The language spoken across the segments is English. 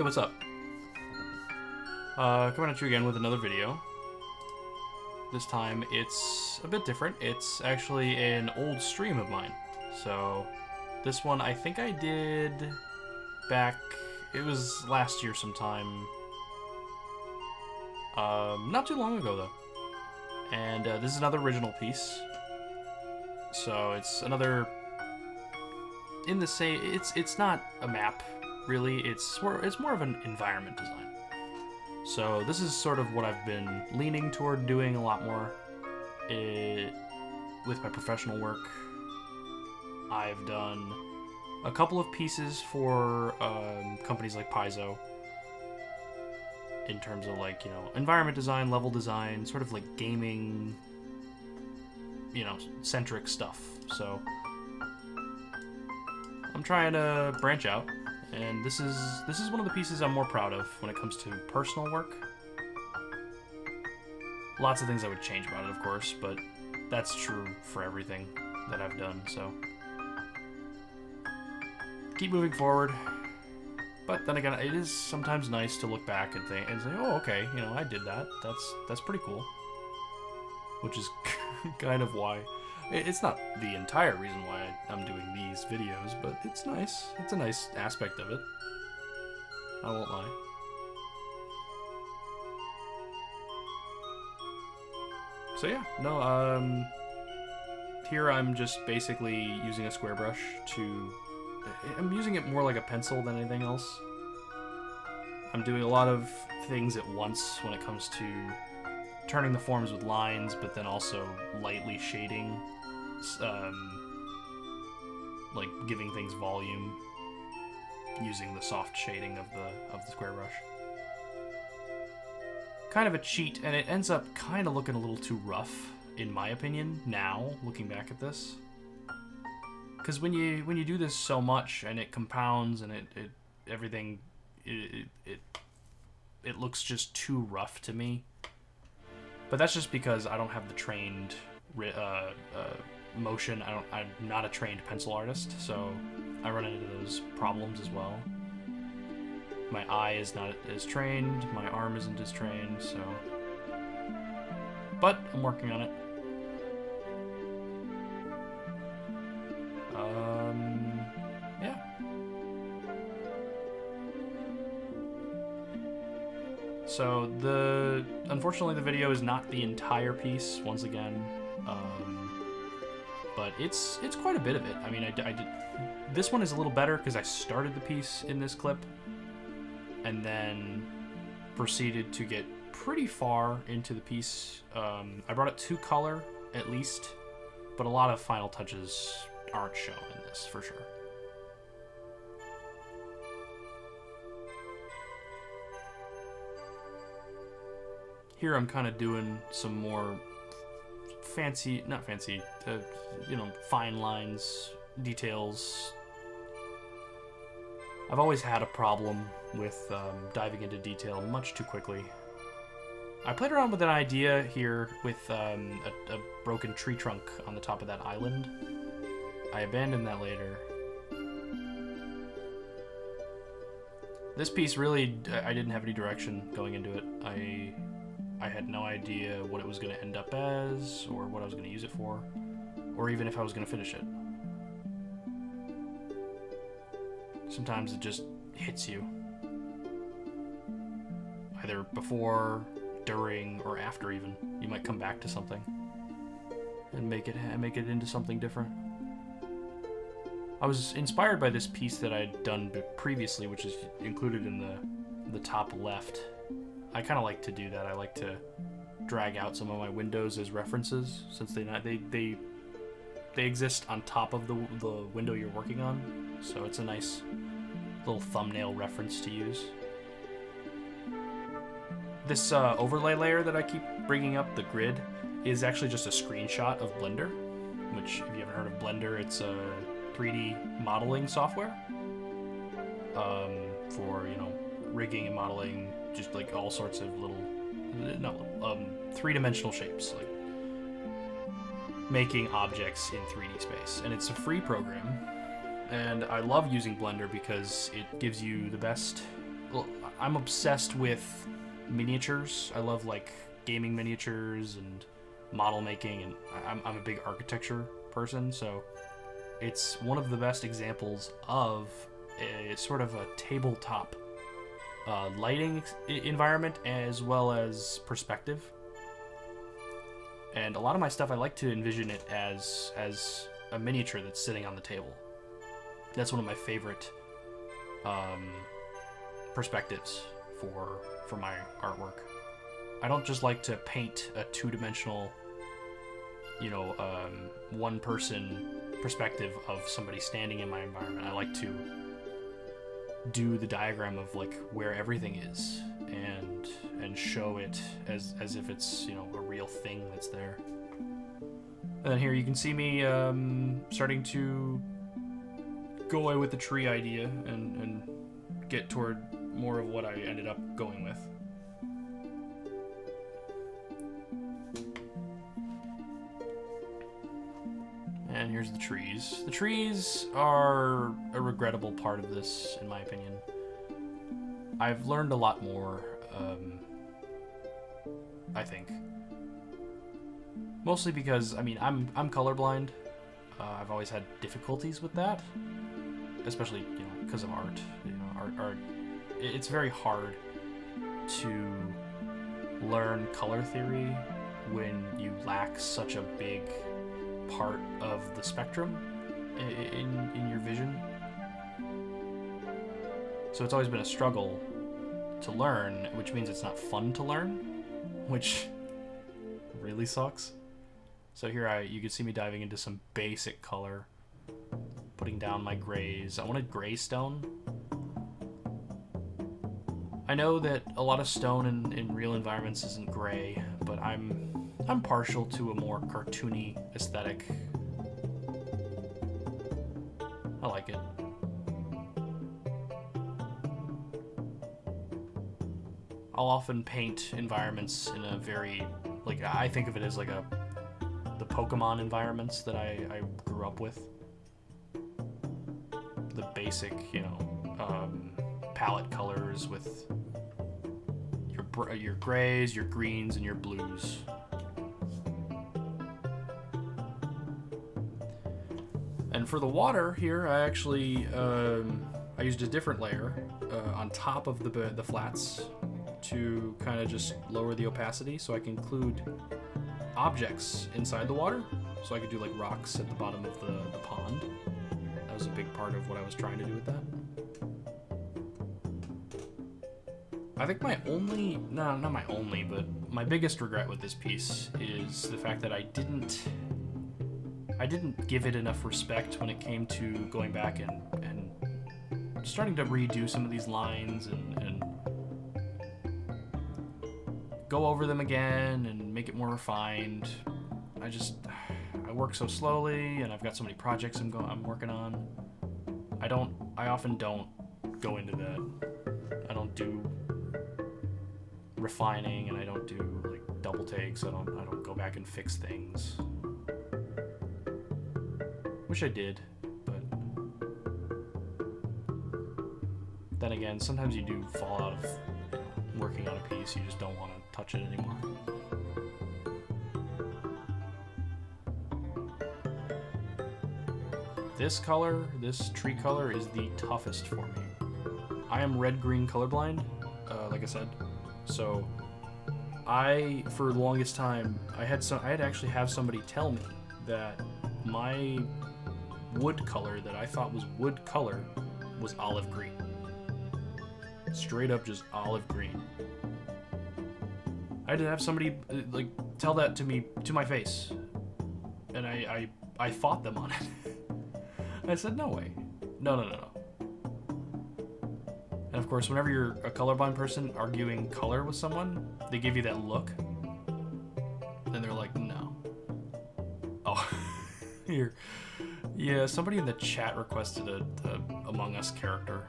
what's up? Coming at you again with another video. This time it's a bit different. It's actually an old stream of mine. So this one I think I did back, it was last year sometime. Not too long ago though. And this is another original piece. So it's another in the same, it's not a map really, it's more of an environment design. So this is sort of what I've been leaning toward doing a lot more with my professional work. I've done a couple of pieces for companies like Paizo in terms of like, you know, environment design, level design, sort of like gaming, you know, centric stuff. So I'm trying to branch out. And this is one of the pieces I'm more proud of when it comes to personal work. Lots of things I would change about it, of course, but that's true for everything that I've done, so keep moving forward. But then again, it is sometimes nice to look back and think and say, "Oh, okay, you know, I did that. That's pretty cool." Which is kind of why. It's not the entire reason why I'm doing these videos, but it's nice. It's a nice aspect of it. I won't lie. So yeah, no, here I'm just basically using a square brush to... I'm using it more like a pencil than anything else. I'm doing a lot of things at once when it comes to turning the forms with lines, but then also lightly shading, like giving things volume using the soft shading of the square brush. Kind of a cheat, and it ends up kind of looking a little too rough, in my opinion, now, looking back at this. Because when you do this so much, and it compounds, and everything, it looks just too rough to me. But that's just because I don't have the trained motion. I'm not a trained pencil artist, so I run into those problems as well. My eye is not as trained, my arm isn't as trained, so... But I'm working on it. Yeah. So unfortunately the video is not the entire piece once again, but it's quite a bit of it. I mean, I did this one is a little better because I started the piece in this clip and then proceeded to get pretty far into the piece. I brought it to color at least, but a lot of final touches aren't shown in this for sure. Here I'm kind of doing some more you know, fine lines, details. I've always had a problem with diving into detail much too quickly. I played around with an idea here with a broken tree trunk on the top of that island. I abandoned that later. This piece really, I didn't have any direction going into it. I had no idea what it was going to end up as, or what I was going to use it for, or even if I was going to finish it. Sometimes it just hits you. Either before, during, or after even. You might come back to something and make it into something different. I was inspired by this piece that I'd done previously, which is included in the top left. I kind of like to do that. I like to drag out some of my windows as references, since they exist on top of the window you're working on. So it's a nice little thumbnail reference to use. This overlay layer that I keep bringing up, the grid, is actually just a screenshot of Blender, which, if you haven't heard of Blender, it's a 3D modeling software for, you know, rigging and modeling, just like all sorts of little, three-dimensional shapes, like making objects in 3D space. And it's a free program, and I love using Blender because it gives you the best well, I'm obsessed with miniatures. I love like gaming miniatures and model making, and I'm a big architecture person, so it's one of the best examples of a sort of a tabletop lighting environment as well as perspective. And a lot of my stuff, I like to envision it as a miniature that's sitting on the table. That's one of my favorite perspectives for my artwork. I don't just like to paint a two-dimensional, one-person perspective of somebody standing in my environment. I like to do the diagram of like where everything is and show it as if it's a real thing that's there. And then here you can see me starting to go away with the tree idea and get toward more of what I ended up going with. And here's the trees. The trees are a regrettable part of this, in my opinion. I've learned a lot more, I think. Mostly because, I'm colorblind. I've always had difficulties with that, especially, because of art. Art. It's very hard to learn color theory when you lack such a big part of the spectrum in your vision. So it's always been a struggle to learn, which means it's not fun to learn, which really sucks. So here you can see me diving into some basic color, putting down my grays. I wanted gray stone. I know that a lot of stone in real environments isn't gray, but I'm partial to a more cartoony aesthetic. I like it. I'll often paint environments in a very, I think of it as the Pokemon environments that I grew up with. The basic, palette colors with your grays, your greens, and your blues. And for the water here, I actually I used a different layer on top of the flats to kind of just lower the opacity, so I can include objects inside the water. So I could do like rocks at the bottom of the pond. That was a big part of what I was trying to do with that. I think my biggest regret with this piece is the fact that I didn't give it enough respect when it came to going back and starting to redo some of these lines and go over them again and make it more refined. I work so slowly, and I've got so many projects I'm working on. I often don't go into that. I don't do refining, and I don't do double takes. I don't go back and fix things. Wish I did, but then again, sometimes you do fall out of working on a piece. You just don't want to touch it anymore. This tree color is the toughest for me. I am red-green colorblind, like I said. So for the longest time, I had to actually have somebody tell me that my wood color that I thought was wood color was olive green. Straight up just olive green. I had to have somebody tell that to me to my face, and I fought them on it. I said, no way, no. And of course, whenever you're a colorblind person arguing color with someone, they give you that look, and they're like, no. Oh, here. Yeah, somebody in the chat requested a Among Us character.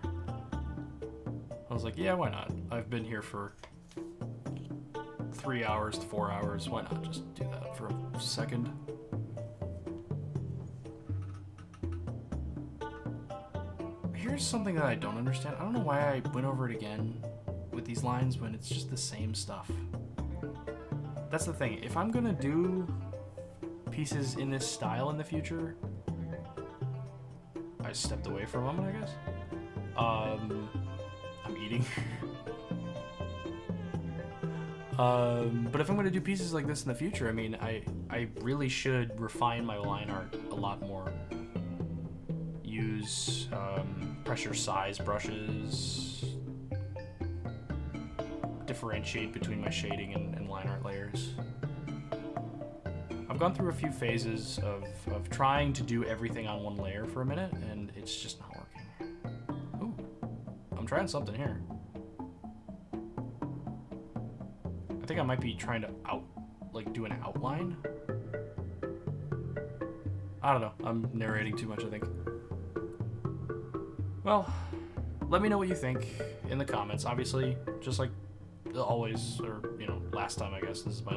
I was like, yeah, why not? I've been here for 3 hours to 4 hours. Why not just do that for a second? here's something that I don't understand. I don't know why I went over it again with these lines when it's just the same stuff. That's the thing. If I'm gonna do pieces in this style in the future, I stepped away for a moment, I guess. I'm eating. But if I'm gonna do pieces like this in the future, I mean, I really should refine my line art a lot more. Use pressure size brushes, differentiate between my shading and line art layers. I've gone through a few phases of trying to do everything on one layer for a minute, and it's just not working. Ooh, I'm trying something here. I think I might be trying to do an outline. I don't know. I'm narrating too much, I think. Well, let me know what you think in the comments. Obviously, just like always, or you know, last time I guess. This is my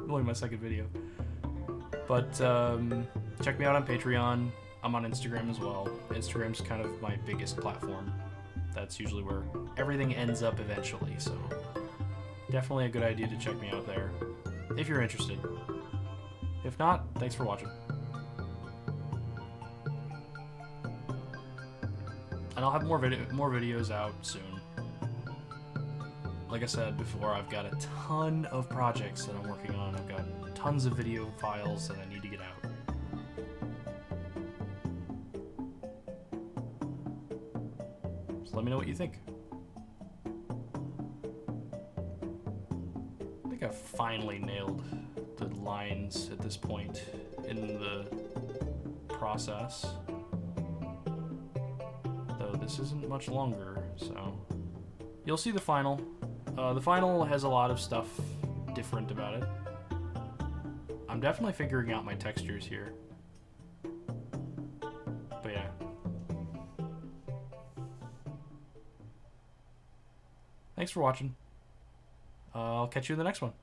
only my second video. But check me out on Patreon. I'm on Instagram as well. Instagram's kind of my biggest platform. That's usually where everything ends up eventually. So definitely a good idea to check me out there if you're interested. If not, thanks for watching. And I'll have more videos out soon. Like I said before, I've got a ton of projects that I'm working on. I've got tons of video files that I need to get out. So let me know what you think. I think I've finally nailed the lines at this point in the process. Though this isn't much longer, so you'll see the final. The final has a lot of stuff different about it. I'm definitely figuring out my textures here. But yeah. Thanks for watching. I'll catch you in the next one.